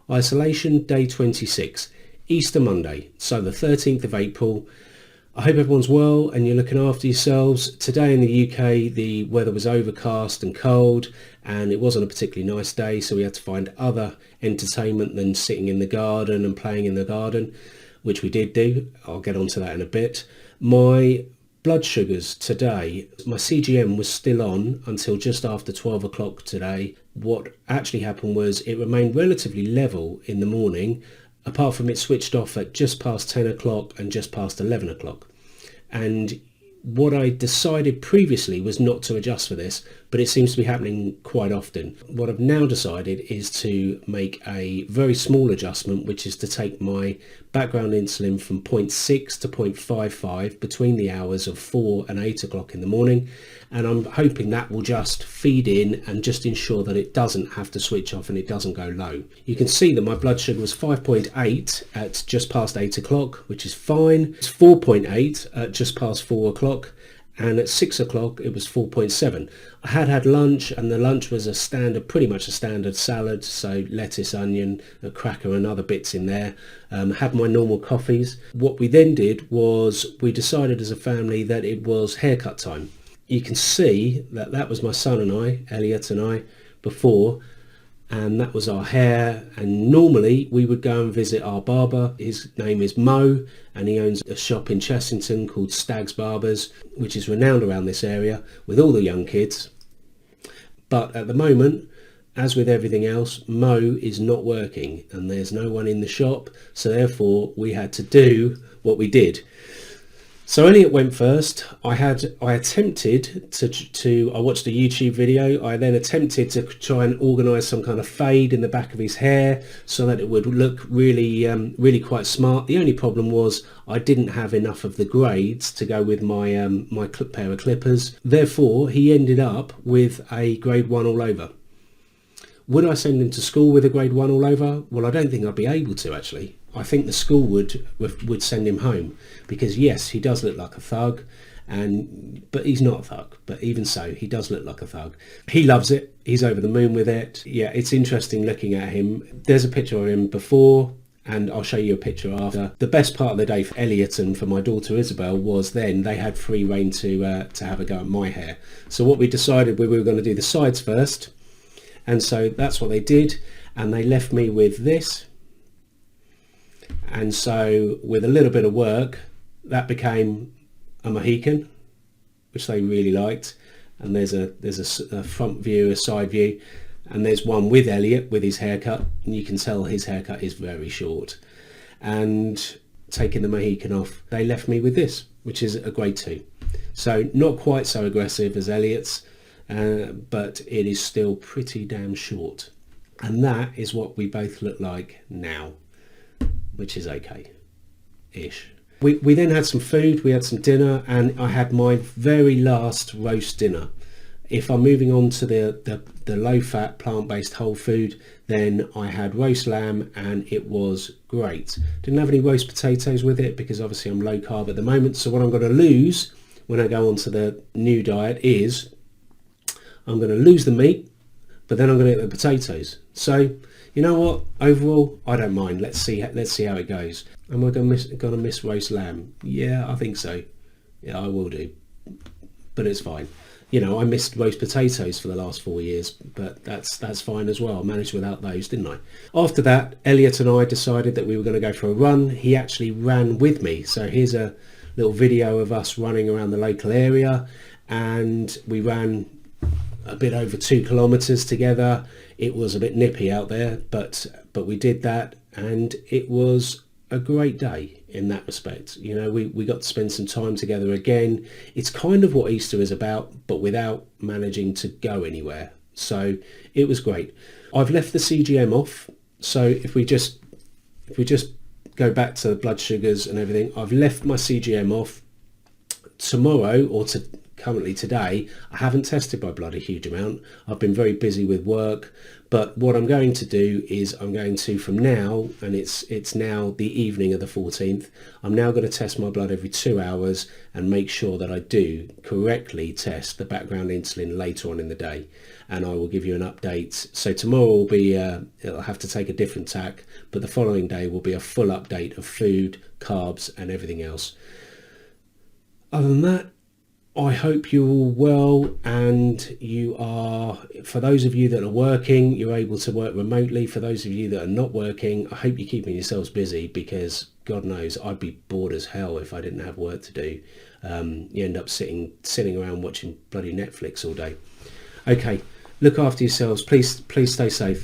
Isolation day 26, Easter Monday, so the 13th of April. I hope everyone's well and you're looking after yourselves. Today in the UK the weather was overcast and cold and it wasn't a particularly nice day, so we had to find other entertainment than sitting in the garden and playing in the garden, which we did do. I'll get onto that in a bit. My blood sugars today, my CGM was still on until just after 12 o'clock today. What actually happened was it remained relatively level in the morning, apart from it switched off at just past 10 o'clock and just past 11 o'clock. And what I decided previously was not to adjust for this, but it seems to be happening quite often. What I've now decided is to make a very small adjustment, which is to take my background insulin from 0.6 to 0.55 between the hours of 4 and 8 o'clock in the morning. And I'm hoping that will just feed in and just ensure that it doesn't have to switch off and it doesn't go low. You can see that my blood sugar was 5.8 at just past 8 o'clock, which is fine. It's 4.8 at just past 4 o'clock. And at 6 o'clock it was 4.7. I had lunch, and the lunch was pretty much a standard salad, so lettuce, onion, a cracker and other bits in there. Had my normal coffees. What we then did was we decided as a family that it was haircut time. You can see that was my son and I, Elliot and I, before, and that was our hair. And normally we would go and visit our barber. His name is Mo, and he owns a shop in Chessington called Stag's Barbers, which is renowned around this area with all the young kids. But at the moment, as with everything else, Mo is not working and there's no one in the shop, so therefore we had to do what we did. So Elliot went first. I attempted to I watched a YouTube video. I then attempted to try and organise some kind of fade in the back of his hair so that it would look really quite smart. The only problem was I didn't have enough of the grades to go with my my pair of clippers. Therefore, he ended up with a grade 1 all over. Would I send him to school with a grade 1 all over? Well, I don't think I'd be able to, actually. I think the school would send him home, because yes, he does look like a thug, but he's not a thug. But even so, he does look like a thug. He loves it. He's over the moon with it. Yeah, it's interesting looking at him. There's a picture of him before, and I'll show you a picture after. The best part of the day for Elliot and for my daughter Isabel was then they had free rein to have a go at my hair. So what we decided, we were going to do the sides first, and so that's what they did, and they left me with this. And so with a little bit of work, that became a Mohican, which they really liked. And there's a front view, a side view, and there's one with Elliot with his haircut, and you can tell his haircut is very short. And taking the Mohican off, they left me with this, which is a grade 2. So not quite so aggressive as Elliot's, but it is still pretty damn short. And that is what we both look like now, which is okay-ish. We then had some food, we had some dinner, and I had my very last roast dinner. If I'm moving on to the low-fat, plant-based whole food, then I had roast lamb, and it was great. Didn't have any roast potatoes with it, because obviously I'm low-carb at the moment, so what I'm going to lose when I go on to the new diet is I'm going to lose the meat, but then I'm going to get the potatoes. So, you know what? Overall, I don't mind. Let's see how it goes. Am I going to miss roast lamb? Yeah, I think so. Yeah, I will do. But it's fine. You know, I missed roast potatoes for the last 4 years, but that's fine as well. I managed without those, didn't I? After that, Elliot and I decided that we were going to go for a run. He actually ran with me. So here's a little video of us running around the local area, and we ran a bit over 2 kilometers together. It was a bit nippy out there, but we did that, and it was a great day in that respect. You know, we got to spend some time together again. It's kind of what Easter is about, but without managing to go anywhere. So it was great. I've left the CGM off. So if we just go back to the blood sugars and everything, I've left my CGM off. Tomorrow, or currently today, I haven't tested my blood a huge amount. I've been very busy with work, but what I'm going to do is I'm going to, from now, and it's now the evening of the 14th, I'm now going to test my blood every 2 hours and make sure that I do correctly test the background insulin later on in the day. And I will give you an update. So tomorrow will be, it'll have to take a different tack, but the following day will be a full update of food, carbs and everything else. Other than that, I hope you're all well, and you are, for those of you that are working, you're able to work remotely. For those of you that are not working, I hope you're keeping yourselves busy, because God knows I'd be bored as hell if I didn't have work to do. You end up sitting around watching bloody Netflix all day. Okay, look after yourselves. Please stay safe.